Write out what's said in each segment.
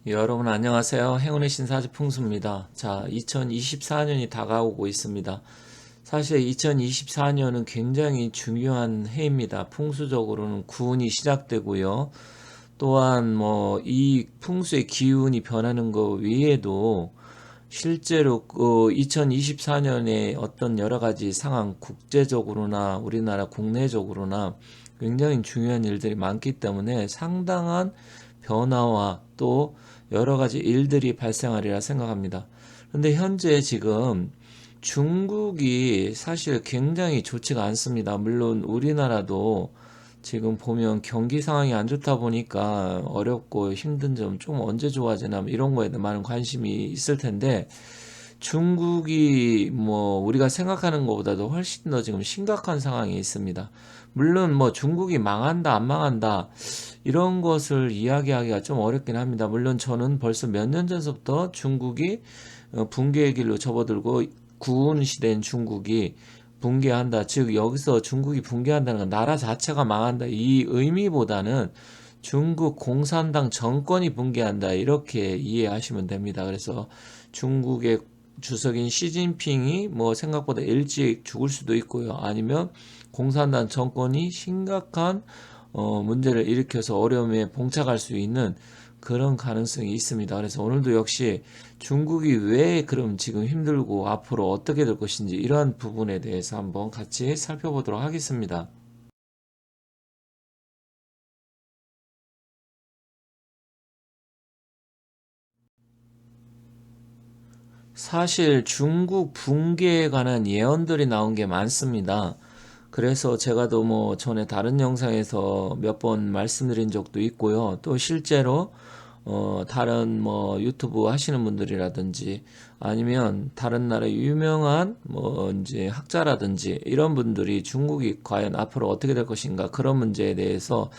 여러분 안녕하세요. 행운의 신사지 풍수입니다. 자, 2024년이 다가오고 있습니다. 사실 2024년은 굉장히 중요한 해입니다. 풍수적으로는 구운이 시작되고요. 또한 뭐 이 풍수의 기운이 변하는 것 외에도 실제로 2024년에 어떤 여러 가지 상황, 국제적으로나 우리나라 국내적으로나 굉장히 중요한 일들이 많기 때문에 상당한 변화와 또 여러 가지 일들이 발생하리라 생각합니다. 그런데 현재 지금 중국이 사실 굉장히 좋지가 않습니다. 물론 우리나라도 지금 보면 경기 상황이 안 좋다 보니까 어렵고 힘든 점 좀 언제 좋아지나 이런 거에 많은 관심이 있을 텐데 중국이 뭐 우리가 생각하는 것보다도 훨씬 더 지금 심각한 상황이 있습니다. 물론 뭐 중국이 망한다 안 망한다 이런 것을 이야기하기가 좀 어렵긴 합니다. 물론 저는 벌써 몇 년 전부터 중국이 붕괴의 길로 접어들고 구은 시대인 중국이 붕괴한다. 즉 여기서 중국이 붕괴한다는 건 나라 자체가 망한다. 이 의미보다는 중국 공산당 정권이 붕괴한다. 이렇게 이해하시면 됩니다. 그래서 중국의 주석인 시진핑이 뭐 생각보다 일찍 죽을 수도 있고요. 아니면 공산당 정권이 심각한 문제를 일으켜서 어려움에 봉착할 수 있는 그런 가능성이 있습니다. 그래서 오늘도 역시 중국이 왜 그럼 지금 힘들고 앞으로 어떻게 될 것인지 이러한 부분에 대해서 한번 같이 살펴보도록 하겠습니다. 사실 중국 붕괴에 관한 예언들이 나온 게 많습니다. 그래서 제가 또 뭐 전에 다른 영상에서 몇 번 말씀드린 적도 있고요. 또 실제로 다른 뭐 유튜브 하시는 분들이라든지 아니면 다른 나라 유명한 뭐 이제 학자라든지 이런 분들이 중국이 과연 앞으로 어떻게 될 것인가 그런 문제에 대해서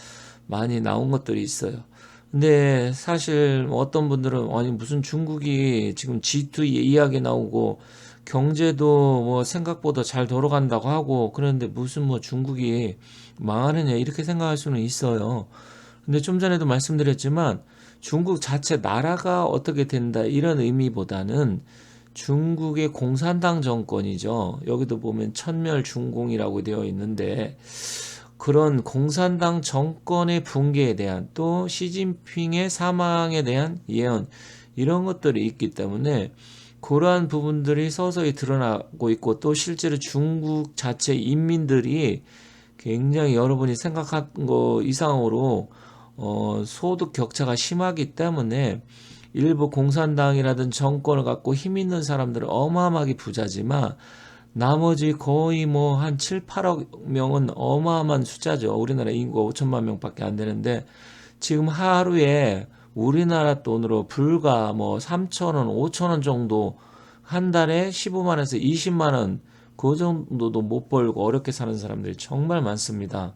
많이 나온 것들이 있어요. 근데 사실 뭐 어떤 분들은 아니 무슨 중국이 지금 G2 이야기 나오고 경제도 뭐 생각보다 잘 돌아간다고 하고 그런데 무슨 뭐 중국이 망하느냐 이렇게 생각할 수는 있어요. 근데 좀 전에도 말씀드렸지만 중국 자체 나라가 어떻게 된다 이런 의미보다는 중국의 공산당 정권이죠. 여기도 보면 천멸중공이라고 되어 있는데 그런 공산당 정권의 붕괴에 대한 또 시진핑의 사망에 대한 예언 이런 것들이 있기 때문에 그러한 부분들이 서서히 드러나고 있고 또 실제로 중국 자체 인민들이 굉장히 여러분이 생각한 거 이상으로 소득 격차가 심하기 때문에 일부 공산당이라든 정권을 갖고 힘 있는 사람들은 어마어마하게 부자지만 나머지 거의 뭐 한 7, 8억 명은 어마어마한 숫자죠. 우리나라 인구가 5천만 명밖에 안 되는데 지금 하루에 우리나라 돈으로 불과 뭐 3천 원, 5천 원 정도 한 달에 15만 원에서 20만 원 그 정도도 못 벌고 어렵게 사는 사람들이 정말 많습니다.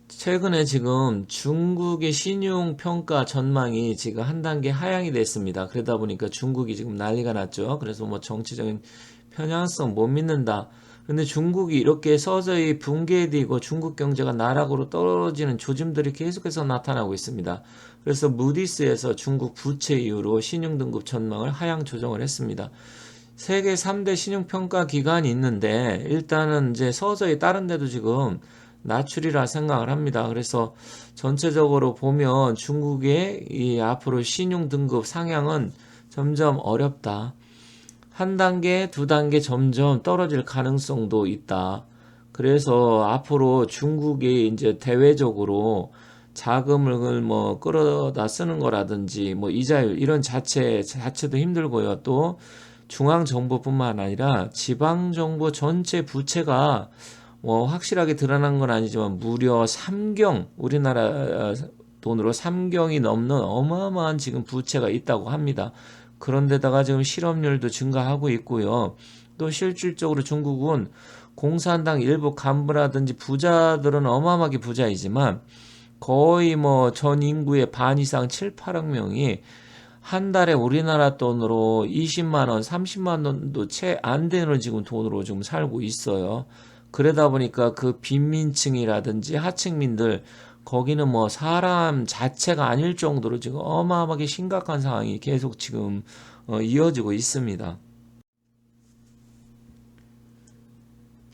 최근에 지금 중국의 신용 평가 전망이 지금 한 단계 하향이 됐습니다. 그러다 보니까 중국이 지금 난리가 났죠. 그래서 뭐 정치적인 편향성 못 믿는다. 근데 중국이 이렇게 서서히 붕괴되고 중국 경제가 나락으로 떨어지는 조짐들이 계속해서 나타나고 있습니다. 그래서 무디스에서 중국 부채 이후로 신용등급 전망을 하향 조정을 했습니다. 세계 3대 신용평가 기관이 있는데 일단은 이제 서서히 다른 데도 지금 낮추리라 생각을 합니다. 그래서 전체적으로 보면 중국의 이 앞으로 신용 등급 상향은 점점 어렵다. 한 단계, 두 단계 점점 떨어질 가능성도 있다. 그래서 앞으로 중국이 이제 대외적으로 자금을 뭐 끌어다 쓰는 거라든지 뭐 이자율 이런 자체도 힘들고요. 또 중앙 정부뿐만 아니라 지방 정부 전체 부채가 뭐 확실하게 드러난 건 아니지만 무려 3경 우리나라 돈으로 3경이 넘는 어마어마한 지금 부채가 있다고 합니다. 그런데다가 지금 실업률도 증가하고 있고요. 또 실질적으로 중국은 공산당 일부 간부라든지 부자들은 어마어마하게 부자이지만 거의 뭐 전 인구의 반 이상 7, 8억 명이 한 달에 우리나라 돈으로 20만 원, 30만 원도 채 안 되는 지금 돈으로 지금 살고 있어요. 그러다 보니까 그 빈민층이라든지 하층민들 거기는 뭐 사람 자체가 아닐 정도로 지금 어마어마하게 심각한 상황이 계속 지금 이어지고 있습니다.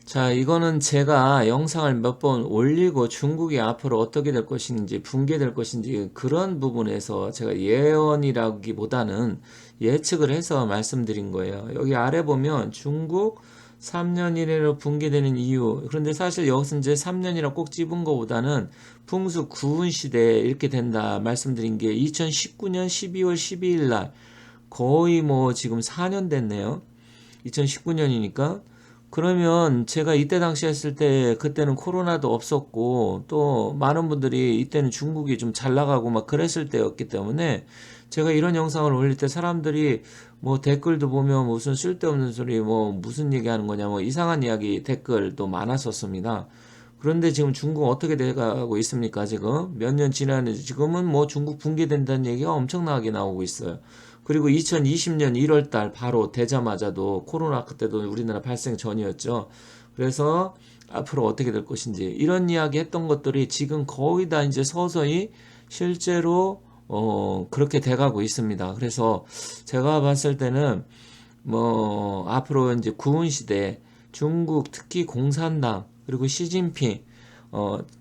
자, 이거는 제가 영상을 몇 번 올리고 중국이 앞으로 어떻게 될 것인지, 붕괴될 것인지 그런 부분에서 제가 예언이라기보다는 예측을 해서 말씀드린 거예요. 여기 아래 보면 중국 3년 이내로 붕괴되는 이유. 그런데 사실 여기서 이제 3년이라 꼭 집은 것보다는 풍수 구운 시대에 이렇게 된다 말씀드린 게 2019년 12월 12일 날 거의 뭐 지금 4년 됐네요. 2019년이니까. 그러면 제가 이때 당시 했을 때 그때는 코로나도 없었고 또 많은 분들이 이때는 중국이 좀 잘 나가고 막 그랬을 때였기 때문에 제가 이런 영상을 올릴 때 사람들이 뭐 댓글도 보면 무슨 쓸데없는 소리 뭐 무슨 얘기하는 거냐 뭐 이상한 이야기 댓글도 많았었습니다. 그런데 지금 중국 어떻게 돼가고 있습니까? 지금 몇 년 지났는지 지금은 뭐 중국 붕괴된다는 얘기가 엄청나게 나오고 있어요. 그리고 2020년 1월 달 바로 되자마자도 코로나 그때도 우리나라 발생 전이었죠. 그래서 앞으로 어떻게 될 것인지 이런 이야기 했던 것들이 지금 거의 다 이제 서서히 실제로 그렇게 돼가고 있습니다. 그래서 제가 봤을 때는 뭐 앞으로 이제 구은 시대 중국 특히 공산당 그리고 시진핑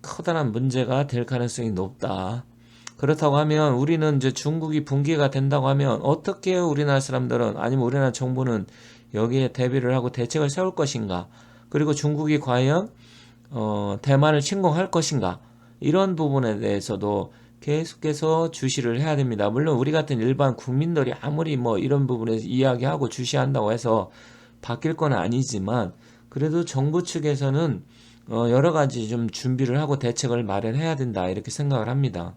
커다란 문제가 될 가능성이 높다. 그렇다고 하면 우리는 이제 중국이 붕괴가 된다고 하면 어떻게 우리나라 사람들은 아니면 우리나라 정부는 여기에 대비를 하고 대책을 세울 것인가? 그리고 중국이 과연 대만을 침공할 것인가? 이런 부분에 대해서도 계속해서 주시를 해야 됩니다. 물론 우리 같은 일반 국민들이 아무리 뭐 이런 부분에서 이야기하고 주시한다고 해서 바뀔 건 아니지만 그래도 정부 측에서는 여러 가지 좀 준비를 하고 대책을 마련해야 된다 이렇게 생각을 합니다.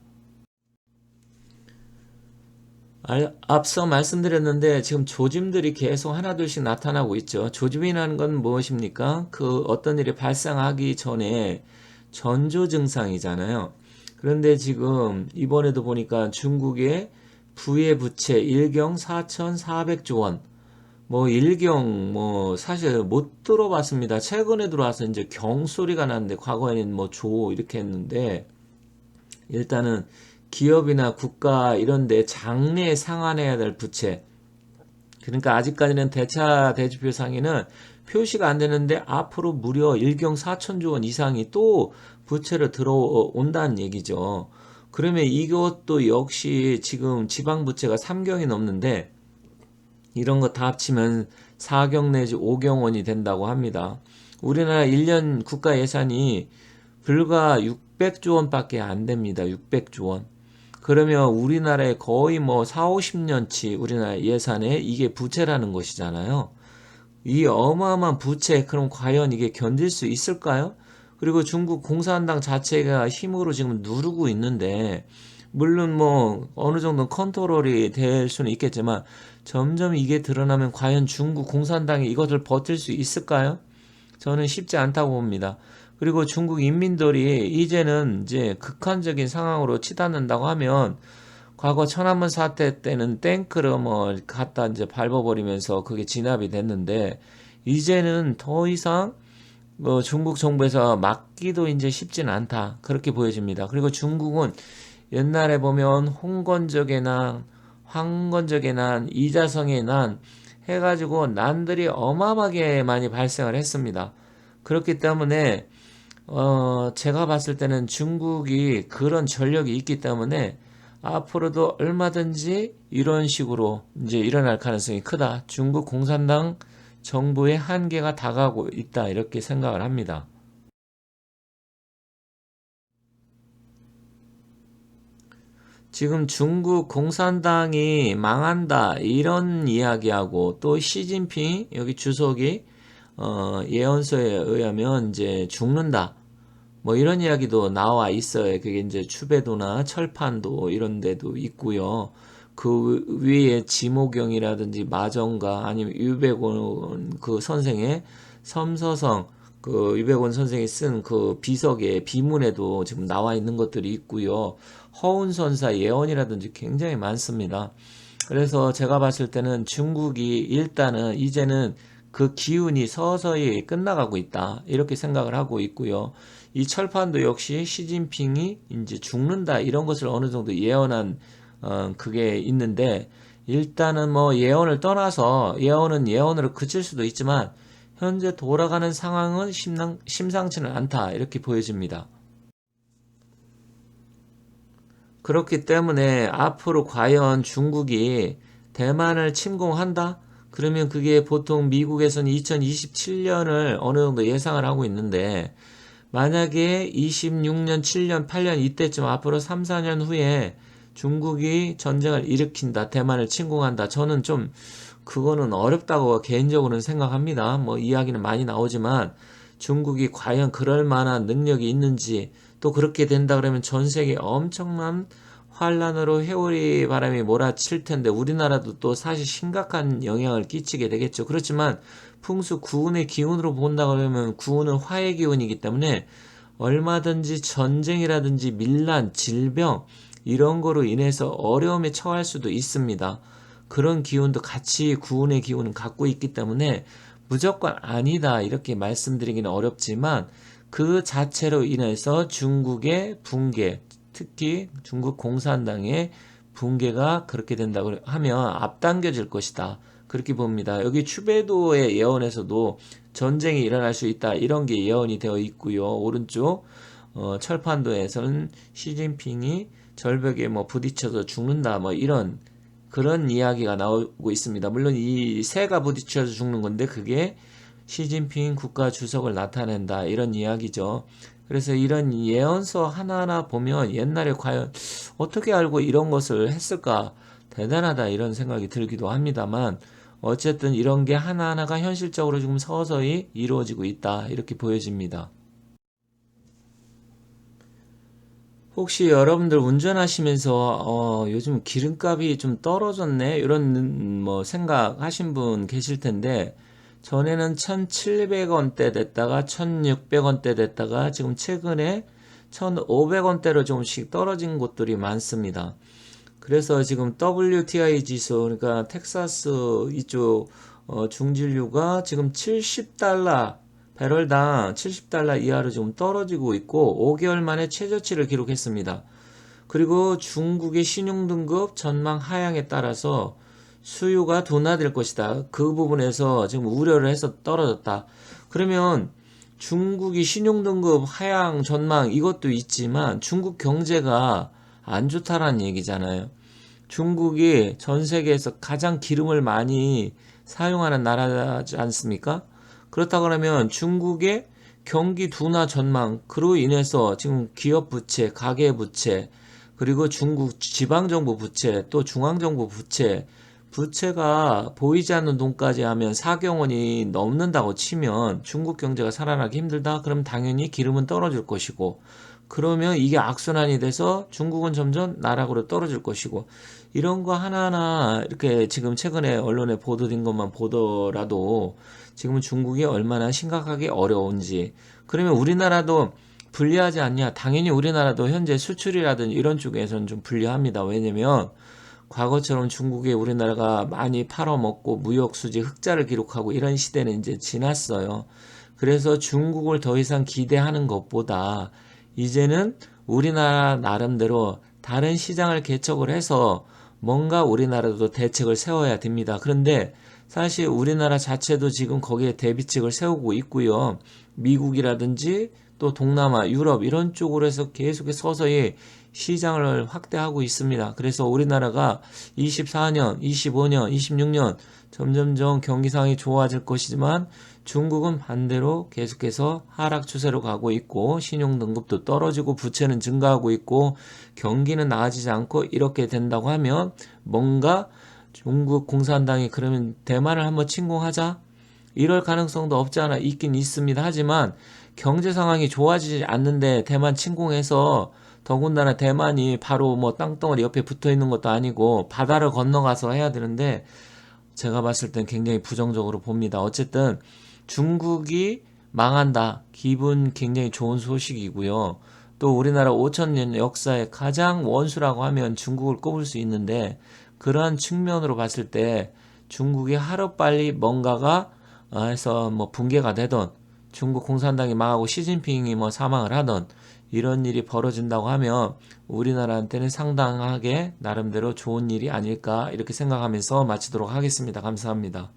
앞서 말씀드렸는데 지금 조짐들이 계속 하나둘씩 나타나고 있죠. 조짐이라는 건 무엇입니까? 그 어떤 일이 발생하기 전에 전조 증상이잖아요. 그런데 지금 이번에도 보니까 중국의 부의 부채 일경 4,400조 원. 뭐 일경 뭐 사실 못 들어봤습니다. 최근에 들어와서 이제 경 소리가 났는데 과거에는 뭐 조 이렇게 했는데 일단은 기업이나 국가 이런 데 장래에 상환해야 될 부채. 그러니까 아직까지는 대차 대조표 상에는 표시가 안 되는데 앞으로 무려 1경 4천조 원 이상이 또 부채로 들어온다는 얘기죠. 그러면 이것도 역시 지금 지방 부채가 3경이 넘는데 이런 거 다 합치면 4경 내지 5경 원이 된다고 합니다. 우리나라 1년 국가 예산이 불과 600조 원밖에 안 됩니다. 600조 원. 그러면 우리나라의 거의 뭐 4, 50년치 우리나라 예산에 이게 부채라는 것이잖아요. 이 어마어마한 부채, 그럼 과연 이게 견딜 수 있을까요? 그리고 중국 공산당 자체가 힘으로 지금 누르고 있는데, 물론 뭐 어느 정도 컨트롤이 될 수는 있겠지만, 점점 이게 드러나면 과연 중국 공산당이 이것을 버틸 수 있을까요? 저는 쉽지 않다고 봅니다. 그리고 중국 인민들이 이제는 이제 극한적인 상황으로 치닫는다고 하면 과거 천안문 사태 때는 탱크를 뭐 갖다 이제 밟아버리면서 그게 진압이 됐는데 이제는 더 이상 중국 정부에서 막기도 이제 쉽진 않다. 그렇게 보여집니다. 그리고 중국은 옛날에 보면 홍건적의 난, 황건적의 난, 이자성의 난 해가지고 난들이 어마어마하게 많이 발생을 했습니다. 그렇기 때문에 제가 봤을 때는 중국이 그런 전력이 있기 때문에 앞으로도 얼마든지 이런 식으로 이제 일어날 가능성이 크다. 중국 공산당 정부의 한계가 다가오고 있다. 이렇게 생각을 합니다. 지금 중국 공산당이 망한다. 이런 이야기하고 또 시진핑 여기 주석이 예언서에 의하면 이제 죽는다. 뭐 이런 이야기도 나와 있어요. 그게 이제 추배도나 철판도 이런 데도 있고요. 그 위에 지모경이라든지 마정가 아니면 유백원 그 선생의 섬서성 그 유백원 선생이 쓴 그 비석의 비문에도 지금 나와 있는 것들이 있고요. 허운선사 예언이라든지 굉장히 많습니다. 그래서 제가 봤을 때는 중국이 일단은 이제는 그 기운이 서서히 끝나가고 있다. 이렇게 생각을 하고 있고요. 이 철판도 역시 시진핑이 이제 죽는다 이런 것을 어느 정도 예언한 그게 있는데, 일단은 뭐 예언을 떠나서 예언은 예언으로 그칠 수도 있지만 현재 돌아가는 상황은 심상치는 않다 이렇게 보여집니다. 그렇기 때문에 앞으로 과연 중국이 대만을 침공한다? 그러면 그게 보통 미국에서는 2027년을 어느 정도 예상을 하고 있는데, 만약에 26년, 7년, 8년 이때쯤 앞으로 3, 4년 후에 중국이 전쟁을 일으킨다, 대만을 침공한다. 저는 좀 그거는 어렵다고 개인적으로는 생각합니다. 뭐 이야기는 많이 나오지만 중국이 과연 그럴 만한 능력이 있는지, 또 그렇게 된다 그러면 전 세계 엄청난 환란으로 회오리 바람이 몰아칠 텐데 우리나라도 또 사실 심각한 영향을 끼치게 되겠죠. 그렇지만 풍수 구운의 기운으로 본다 그러면 구운은 화의 기운이기 때문에 얼마든지 전쟁이라든지 밀란, 질병 이런 거로 인해서 어려움에 처할 수도 있습니다. 그런 기운도 같이 구운의 기운은 갖고 있기 때문에 무조건 아니다 이렇게 말씀드리기는 어렵지만, 그 자체로 인해서 중국의 붕괴, 특히 중국 공산당의 붕괴가 그렇게 된다고 하면 앞당겨질 것이다 그렇게 봅니다. 여기 추배도의 예언에서도 전쟁이 일어날 수 있다 이런 게 예언이 되어 있고요. 오른쪽 철판도에서는 시진핑이 절벽에 뭐 부딪혀서 죽는다 뭐 이런 그런 이야기가 나오고 있습니다. 물론 이 새가 부딪혀서 죽는 건데 그게 시진핑 국가 주석을 나타낸다 이런 이야기죠. 그래서 이런 예언서 하나하나 보면 옛날에 과연 어떻게 알고 이런 것을 했을까 대단하다 이런 생각이 들기도 합니다만, 어쨌든 이런 게 하나하나가 현실적으로 지금 서서히 이루어지고 있다 이렇게 보여집니다. 혹시 여러분들 운전하시면서 요즘 기름값이 좀 떨어졌네 이런 뭐 생각하신 분 계실 텐데, 전에는 1,700원대 됐다가 1,600원대 됐다가 지금 최근에 1,500원대로 조금씩 떨어진 곳들이 많습니다. 그래서 지금 WTI 지수, 그러니까 텍사스 이쪽 중진류가 지금 70달러, 배럴당 70달러 이하로 지금 떨어지고 있고 5개월 만에 최저치를 기록했습니다. 그리고 중국의 신용등급 전망 하향에 따라서 수요가 둔화될 것이다. 그 부분에서 지금 우려를 해서 떨어졌다. 그러면 중국이 신용등급 하향 전망 이것도 있지만 중국 경제가 안 좋다라는 얘기잖아요. 중국이 전 세계에서 가장 기름을 많이 사용하는 나라지 않습니까? 그렇다 그러면 중국의 경기 둔화 전망, 그로 인해서 지금 기업 부채, 가계 부채, 그리고 중국 지방정부 부채, 또 중앙정부 부채, 부채가 보이지 않는 돈까지 하면 4경원이 넘는다고 치면 중국 경제가 살아나기 힘들다? 그럼 당연히 기름은 떨어질 것이고, 그러면 이게 악순환이 돼서 중국은 점점 나락으로 떨어질 것이고, 이런 거 하나하나 이렇게 지금 최근에 언론에 보도된 것만 보더라도 지금은 중국이 얼마나 심각하게 어려운지. 그러면 우리나라도 불리하지 않냐? 당연히 우리나라도 현재 수출이라든지 이런 쪽에서는 좀 불리합니다. 왜냐면 과거처럼 중국에 우리나라가 많이 팔아먹고 무역 수지 흑자를 기록하고 이런 시대는 이제 지났어요. 그래서 중국을 더 이상 기대하는 것보다 이제는 우리나라 나름대로 다른 시장을 개척을 해서 뭔가 우리나라도 대책을 세워야 됩니다. 그런데 사실 우리나라 자체도 지금 거기에 대비책을 세우고 있고요. 미국이라든지 또 동남아, 유럽 이런 쪽으로 해서 계속해서 서서히 시장을 확대하고 있습니다. 그래서 우리나라가 24년, 25년, 26년 점점점 경기상이 좋아질 것이지만 중국은 반대로 계속해서 하락 추세로 가고 있고 신용등급도 떨어지고 부채는 증가하고 있고 경기는 나아지지 않고 이렇게 된다고 하면 뭔가 중국 공산당이 그러면 대만을 한번 침공하자? 이럴 가능성도 없지 않아 있긴 있습니다. 하지만 경제 상황이 좋아지지 않는데 대만 침공해서 더군다나 대만이 바로 뭐 땅덩어리 옆에 붙어 있는 것도 아니고 바다를 건너가서 해야 되는데 제가 봤을 땐 굉장히 부정적으로 봅니다. 어쨌든 중국이 망한다. 기분 굉장히 좋은 소식이고요. 또 우리나라 5천년 역사의 가장 원수라고 하면 중국을 꼽을 수 있는데 그러한 측면으로 봤을 때 중국이 하루빨리 뭔가가 해서 뭐 붕괴가 되던 중국 공산당이 망하고 시진핑이 뭐 사망을 하던 이런 일이 벌어진다고 하면 우리나라한테는 상당하게 나름대로 좋은 일이 아닐까 이렇게 생각하면서 마치도록 하겠습니다. 감사합니다.